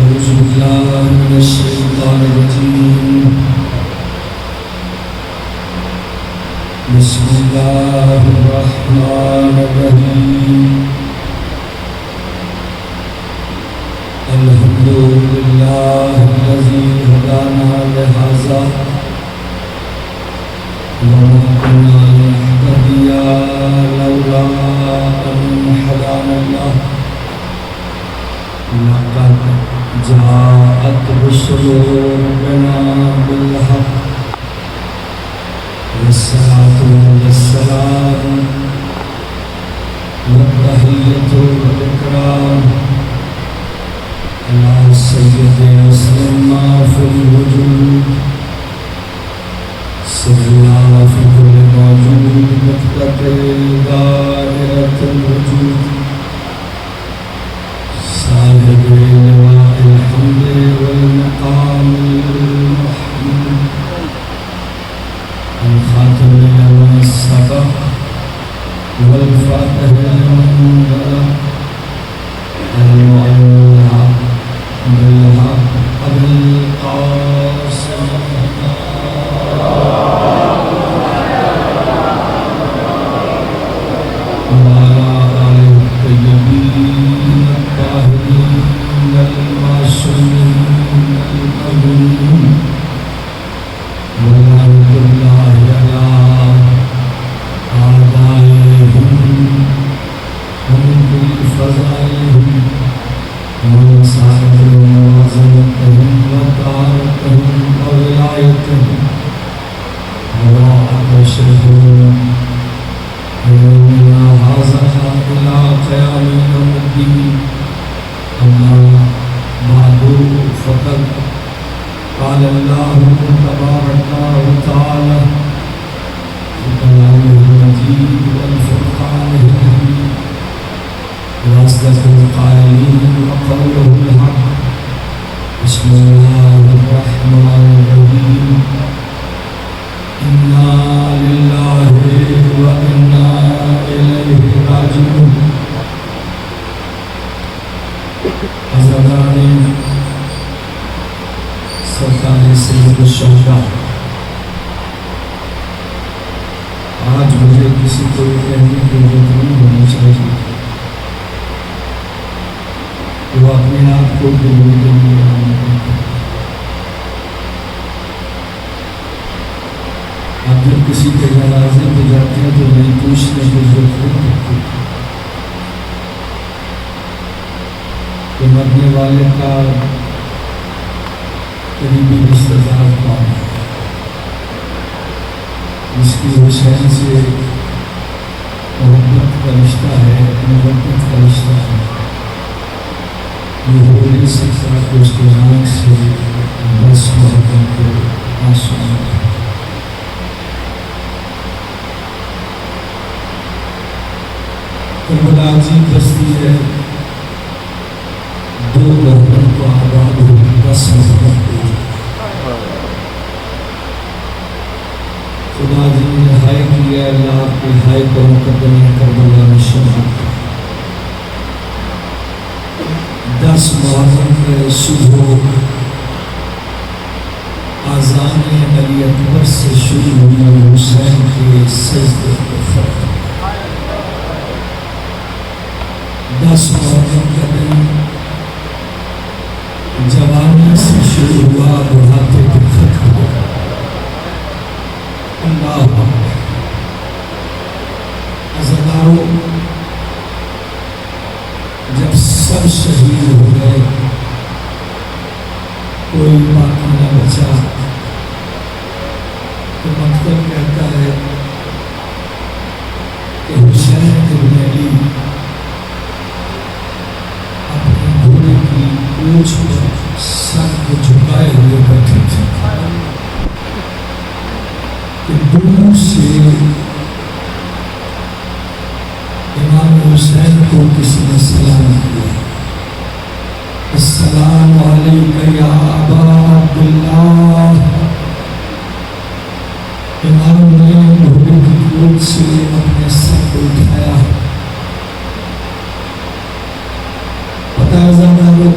أعوذ بالله من الشيطان الرجيم بسم الله الرحمن الرحيم الحمد لله الذي هدانا لهذا وما كنا لنهتدي لولا أن هدانا الله لقد جاءت رسل ربنا بالحق والصلاة والسلام والتحية والإكرام على سيد أسلم ما في الوجود سر الله في كل موجود نقطة دائرة الوجود صاحب لواء الحمد والمقام المحمود الخاتم لما سبق والفاتح لمن بلغ المعلى بالحق أبي القاسم وعلى آله الطيبين الطاهرين المعصومين المأمونين ولعنة الله على أعدائهم ومن كل فزائهم ومن سائرهم وعظمتهم وطاعتهم وولايتهم وأبشرهم إننا هذا إلى قيام يوم الدين أما بعد فقد قال الله تبارك وتعالى في كلامه المجيد والفرقانه الحميد وأصدق القائلين وقوله الحق بسم الله الرحمن الرحيم إنا لله وإنا إليه راجعون حضرات سرکار سید الشہداء، آج مجھے کسی کو کہنے کی ضرورت نہیں ہونی چاہیے کہ وہ اپنے آپ کو قبول کرنے والے ہیں۔ آپ جب کسی کے جنازے پہ جاتے ہیں تو نہیں پوچھنے کی ضرورت نہیں ہوتی کہ مرنے والے کا قریبی رشتہ دار کون ہے، جس کی حسین سے محبت کا رشتہ ہے، محبت کا رشتہ ہے، یہ ہو نہیں سکتا کہ اس کے آنکھ سے بس محبت کو آنسو آئے۔ کربلا عجیب بستی ہے، دو محبت کو آباد ہو، بس محبت کو۔ خدا جی نے ہائے کیا، اللہ آپ کے ہائے کو مقدم کربلا میں شمع 10 محرم کے صبح آذان علی اکبر سے شروع ہوئی حسین کے سجدے کو ختم۔ 10 محرم کا دن جوانی سے شروع ہوا، بڑھاپے پہ ختم ہوا۔ اللہ عزیزانو، جب سب شہید ہو گئے، کوئی باقی نہ بچا، تو مطلب کہتا ہے کہ حسین ابن علی اپنے گھوڑے کی پونچھ پر سر کو جھکائے ہوئے بیٹھے تھے کہ دور سے امام حسین کو کسی نے سلام کیا، السلام علیکہ یا ابا عبداللہ۔ امام نے گھوڑے کی پونچھ سے اپنے سر کو اٹھایا۔ پتہ ہے زیادہ لوگ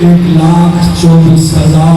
1,24,000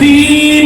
3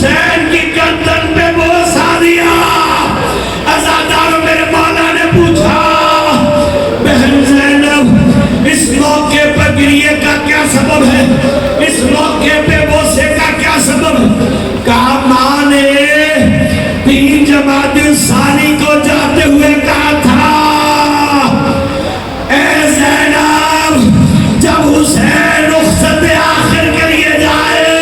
حسین کی گردن پہ بوسہ دیا. عزاداروں میرے مولا نے پوچھا بہن زینب اس موقع پر گریے کا کیا سبب ہے؟ اس موقع پہ بوسے کا کیا سبب ہے؟ کہا ماں نے 3 جمادی الثانی کو جاتے ہوئے کہا تھا اے زینب جب حسین رخصت آخر کے لیے جائے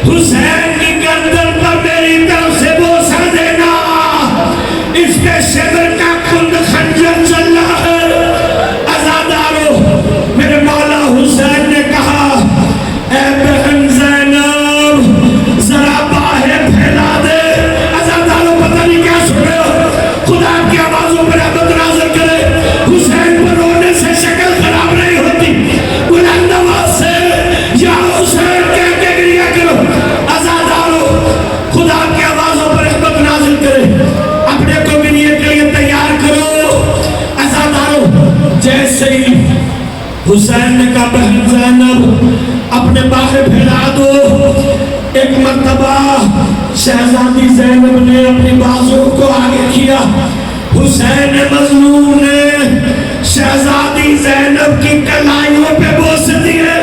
حسین کی گردن پر میری طرف سے بوسہ دینا. اس کے شبر کا کند خنجر چل رہا ہے. عزاداروں میرے مولا حسین نے کہا اے بہن زینب ذرا باہیں پھیلا دے. عزاداروں پتہ نہیں کیا سن رہے ہو. خدا کی آوازوں پر رحمت نازل کرے. حسین پر رونے سے شکل خراب نہیں ہوتی. بلند آواز سے یا حسین کہہ کے گریہ کرو. عزاداروں خدا کی آوازوں پر رحمت نازل کرے. اپنے کو گریہ کے لیے تیار کرو. عزاداروں جیسے ہی حسین نے کہا بہن زینب اپنے باہیں پھیلا دو. ایک مرتبہ شہزادی زینب نے اپنی بازوں کو آگے کیا. حسین مظلوم نے شہزادی زینب کی کلائیوں پہ بوس دیے.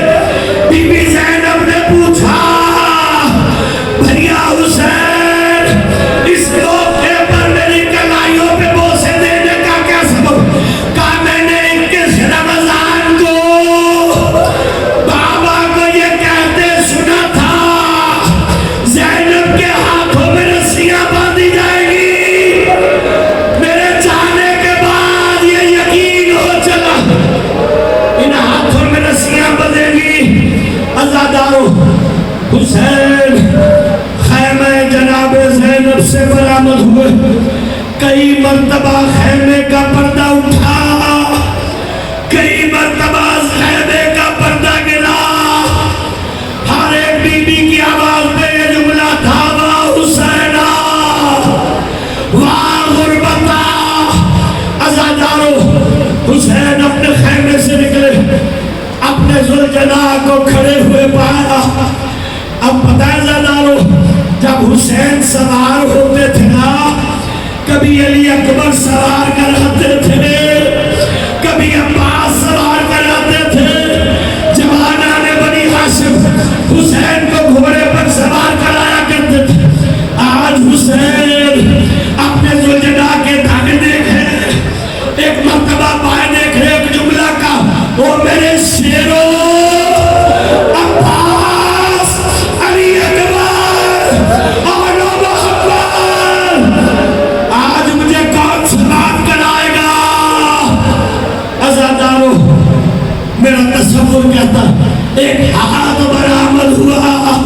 بی بی زینب نے پوچھا بھیا حسین اس موقع پر میری کلائیوں پہ بوسے دینے کا کیا سبب؟ کہا میں نے 21 رمضان کو بابا کو یہ کہتے سنا تھا زینب کے ہاتھوں میں رسیاں باندھی جائیں گی. میرے جانے کے بعد یہ یقین ہو چلا ان ہاتھوں میں رسیاں بندھیں گی. عزاداروں حسین خیمہ جناب زینب سے برآمد ہوئے. کئی مرتبہ خیمے کا پردہ اٹھا کئی مرتبہ خیمے کا پردہ گرا. ہر ایک بی بی کی آواز پہ یہ جملہ تھا واہ حسینہ واہ غربتہ. عزاداروں حسین اپنے خیمے سے نکلے. اپنے ذوالجلال کو کھڑے ہوئے پایا. اب پتہ ہے عزاداروں جب حسین سوار ہوتے تھے نا کبھی علی اکبر سوار کراتے تھے کبھی عباس سوار کراتے تھے. جوانان بنی ہاشم حسین کو گھوڑے پر سوار کرایا کرتے تھے. آج حسین اپنے ذوالجلال کے دھاگے دیکھے ایک مرتبہ پائے دیکھے ایک جملہ کا وہ میرے شیروں عباس علی اکبر اور محمد آج مجھے کون سوار کرائے گا. عزاداروں میرا تصور کہتا ایک ہاتھ برآمد ہوا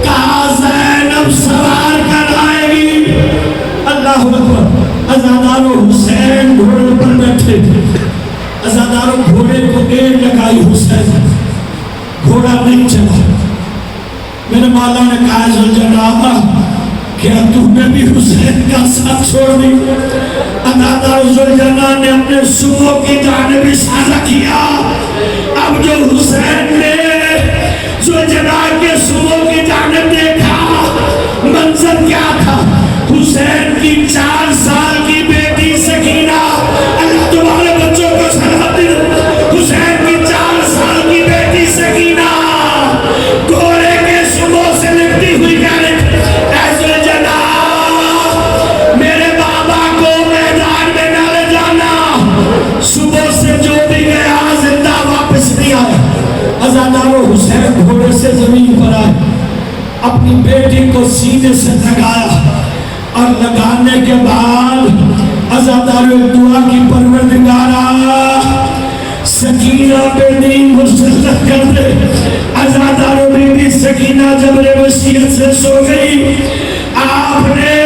کہا زینب سوار کرائے گی. اللہ اکبر. عزاداروں حسین گھوڑے پر بیٹھے. عزاداروں گھوڑے کو ڈیر لگائی. حسین گھوڑا نہیں چلا. میرے مولا نے کہا ذوالجلال کیا تم نے بھی حسین کا ساتھ چھوڑ دی؟ عزاداروں ذوالجلال نے اپنے صبح کی جانب اشارہ کیا. اب جو حسین نے ذوالجلال کے صبح کی جانب دیکھا منظر کیا تھا؟ حسین کی 4 سال کی بیٹی سکینہ. اللہ تمہارے بچوں کو سلامت دے. حسین کی 4 سال کی بیٹی سکینہ گھوڑے کے صبح سے لپٹی ہوئی کہہ رہی اے ذوالجلال میرے بابا کو میدان میں نہ لے جانا. صبح سے جو بھی گیا زندہ واپس نہیں آیا. عزاداروں حسین گھوڑے سے زمین پر آئے. اپنی بیٹی کو سینے سے لگایا اور لگانے کے بعد عزاداروں دعا کی پروردگارا سکینہ پہ دین مسلط کر دے. عزاداروں بی بی سکینہ جبر وصیت سے سو گئی. آپ نے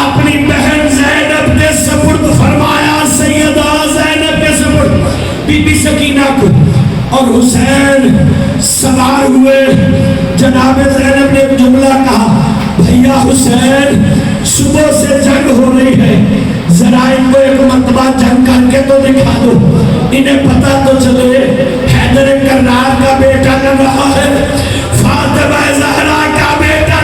اپنی بہن زینب کے سپرد فرمایا سیدہ زینب کے سپرد بی بی سکینہ کو. اور حسین سوار ہوئے. جناب زینب نے ایک جملہ کہا بھیا حسین صبح سے جنگ ہو رہی ہے ذرا ان کو ایک مرتبہ جنگ کر کے تو دکھا دو انہیں پتہ تو چلے. حیدر کرار کا بیٹا لڑ رہا ہے فاطمہ زہرا کا بیٹا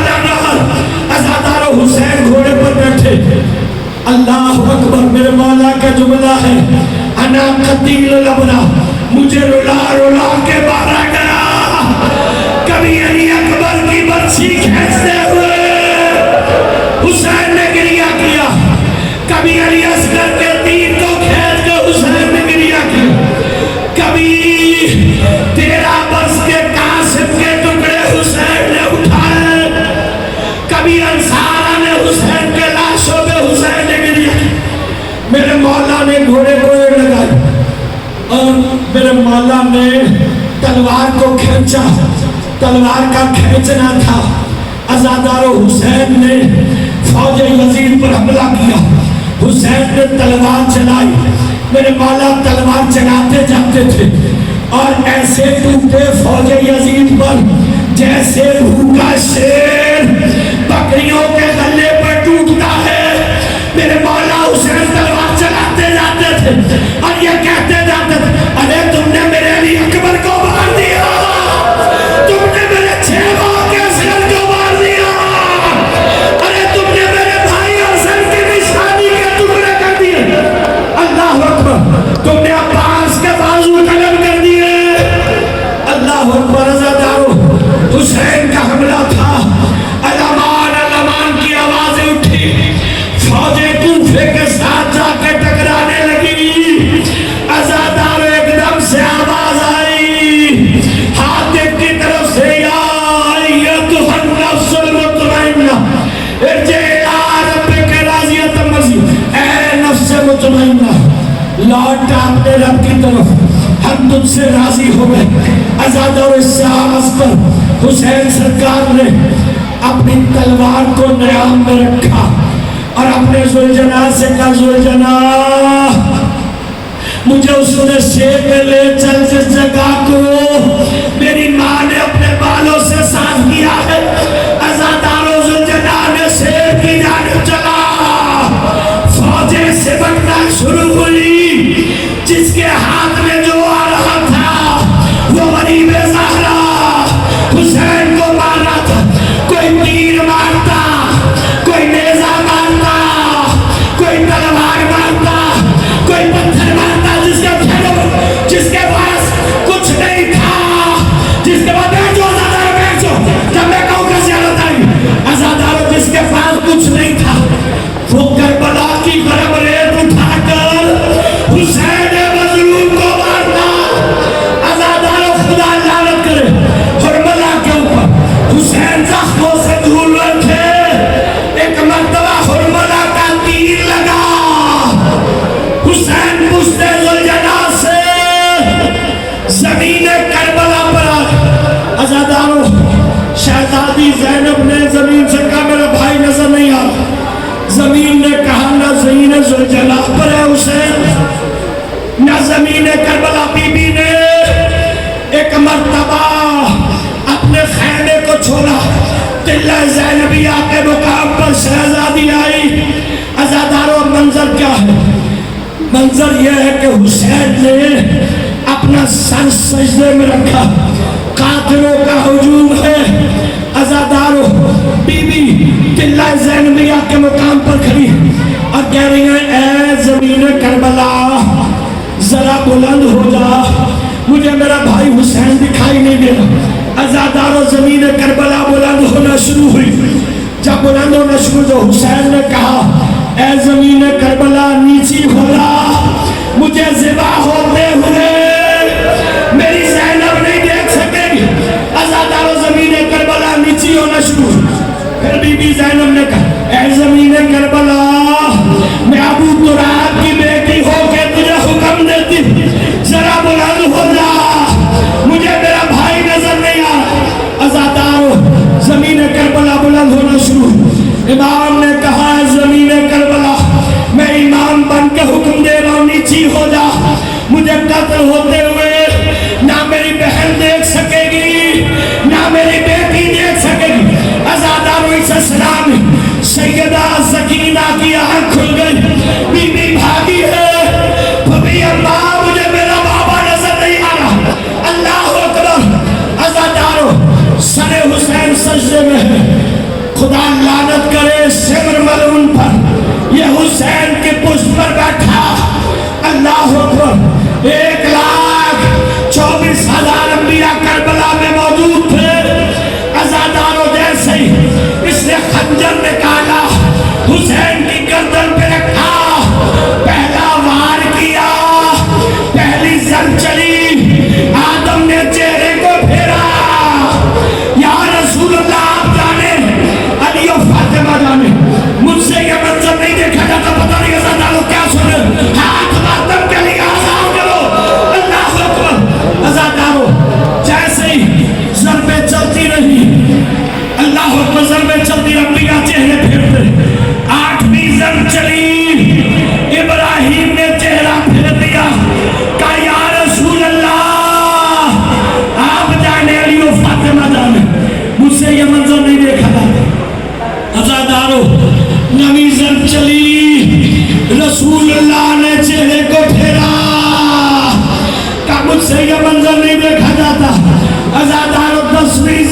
مولا نے تلوار کو کھینچا، تلوار کا کھینچنا تھا، عزادارو حسین نے فوج یزید پر حملہ کیا، حسین نے تلوار چلائی، میرے مولا تلوار چلاتے جاتے تھے اور ایسے ٹوٹے فوج یزید پر جیسے بھوکا شیر بکریوں کے گلے پر ٹوٹتا ہے۔ میرے مولا حسین تلوار چلاتے جاتے تھے اور یہ کہتے جاتے تھے ارے تم نے میرے علی اکبر کو مار دیا، تم نے میرے چھ کے سر کو مار دیا، ارے تم نے میرے بھائی اور سر کی نشانی کے ٹکڑے کر دیے، اللہ اکبر، تم نے عباس کے بازو قلم کر دیے، اللہ اکبر۔ عزادارو حسین کا حملہ تھا، الامان الامان کی آوازیں اٹھی، فوجیں کوفے کے ساتھ جا کے ٹکرانے لگی، عزادارو ایک دم سے آواز آئی حاتم کی طرف سے یا ایتھا النفس المطمئنہ ارجعی الی ربک راضیۃ مرضیہ، اے نفس مطمئنہ لوٹ اپنے رب کی طرف، ہم تجھ سے راضی ہو گئے۔ عزادارو اس سے آواز پر حسین سرکار نے اپنی تلوار کو نیام میں رکھا اور اپنے ذوالجلال سے کہا ذوالجلال مجھے اس نے شیر میں لے چل جس جگہ کو میری ماں نے اپنے بالوں سے صاف کیا ہے۔ عزادارو ذوالجلال نے شیر کی جانب چلا، فوجیں سے بڑھنا شروع ہوئی، جس کے ہاتھ میں جو آ رہا تھا وہ غریب زہرا حسین کو مارنا تھا، کوئی تیر مارتا، کوئی نیزہ مارتا، کوئی تلوار مارتا، کوئی پتھر مارتا، جس کے پاس کچھ نہیں تھا، جس کے بعد بیٹھو عزادارو بیٹھو، جب میں کہوں کہ زیارت آئی، عزادارو جس کے پاس کچھ نہیں تھا وہ کربلا کی گرم ریت اٹھا کر حسین مظلوم کو مارتا۔ عزادارو خدا لعنت کرے کربلا کے اوپر حسین زخموں سے دھول رکھے، ایک مرتبہ کربلا کا تیر لگا، حسین پشت ذوالجلال سے زمین کربلا پر آ۔ عزادارو شہزادی زینب نے زمین سے کہا میرا بھائی نظر نہیں آ، زمین نے کہا نہ زمین ذوالجلال پر ہے حسین، نہ زمین کربلا۔ بی بی نے ایک مرتبہ اپنے خیمے کو چھوڑا، قلعہ زینبیہ کے مقام پر شہزادی آئی۔ عزادارو منظر کیا ہے؟ منظر یہ ہے کہ حسین نے اپنا سر سجدے میں رکھا، قاتلوں کا ہجوم ہے۔ عزادارو بی بی قلعہ زینبیہ کے مقام پر کھڑی اور کہہ رہی ہیں اے زمین کربلا ذرا بلند ہو جا، مجھے میرا بھائی حسین دکھائی نہیں دے رہا۔ عزادارو زمین کربلا بلند ہونا شروع ہوئی، جب بلند ہونا شروع تو حسین نے کہا اے زمین کربلا نیچی ہو جا، مجھے ذبح ہوتے ہوئے میری زینب نہیں دیکھ سکے گی۔ عزادارو زمین کربلا نیچی ہونا شروع ہوئی، پھر بی بی زینب نے کہا اے زمین کربلا میں ابو تراب کی بیٹی ہو کے تجھے حکم دیتی ہوں ذرا بلند ہو جا، مجھے میرا بھائی نظر نہیں آ رہا۔ عزادارو زمین کربلا بلند ہونا شروع ہوئی، امام نے کہا ہے زمین کربلا میں امام بن کے حکم دے رہا ہوں نیچی ہو جا، مجھے قتل ہوتے ہوئے نہ میری بہن دیکھ سکے گی نہ میری بیٹی دیکھ سکے گی۔ عزادارو اس اسلام سیدہ سکینہ کی آنکھ کھل گئی، بی بی بھاگی ہے، بھبی اللہ مجھے میرا بابا نظر نہیں آ رہا، اللہ اکبر۔ عزادارو سر حسین سجدے میں ہے، خدا لعنت کرے سمر ملعون پر، یہ حسین کے پشت پر بیٹھا، اللہ اکبر۔ 1,24,000 انبیاء کربلا میں موجود تھے۔ عزادارو جیسے ہی اس نے خنجر نکالا، حسین کی گردن پہ رکھا، پہلا وار کیا، پہلی زن چلی، آدم نے چہرے کو پھیرا، یا رسول اللہ آپ جانے، علی و فاطمہ جانے، مجھ سے یہ منظر نہیں دیکھا جاتا، پتہ نہیں عزادارو کیا سنے، ہاتھ ماتم کے لیے آزاد کرو، اللہ اکبر۔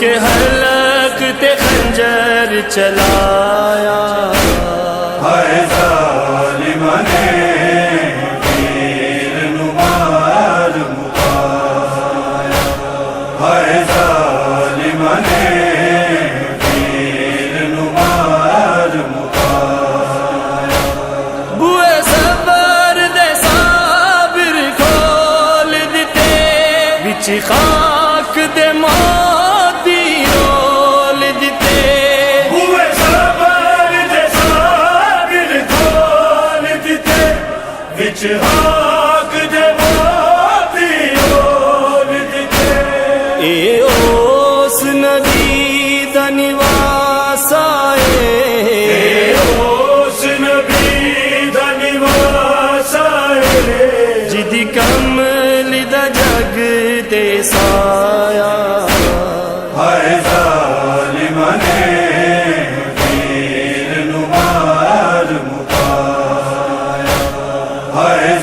کے حلق تے خنجر چلایا ہائے ظالماں نے پیر نو مار مکایا ہائے ظالماں نے پیر نو مار مکایا بوئے صبر دے صابر کھول دتے وچ خاک دے موتی رول دتے ہوئے صبر دے صابر کھول دتے وچ خاک دے موتی رول دتے اے اس نبی دا نواس آئے اس نبی دا نواس آئے جدی کمل دا جگ تے سایا ہائے ظالماں نے پیر نو مار مکایا ہائے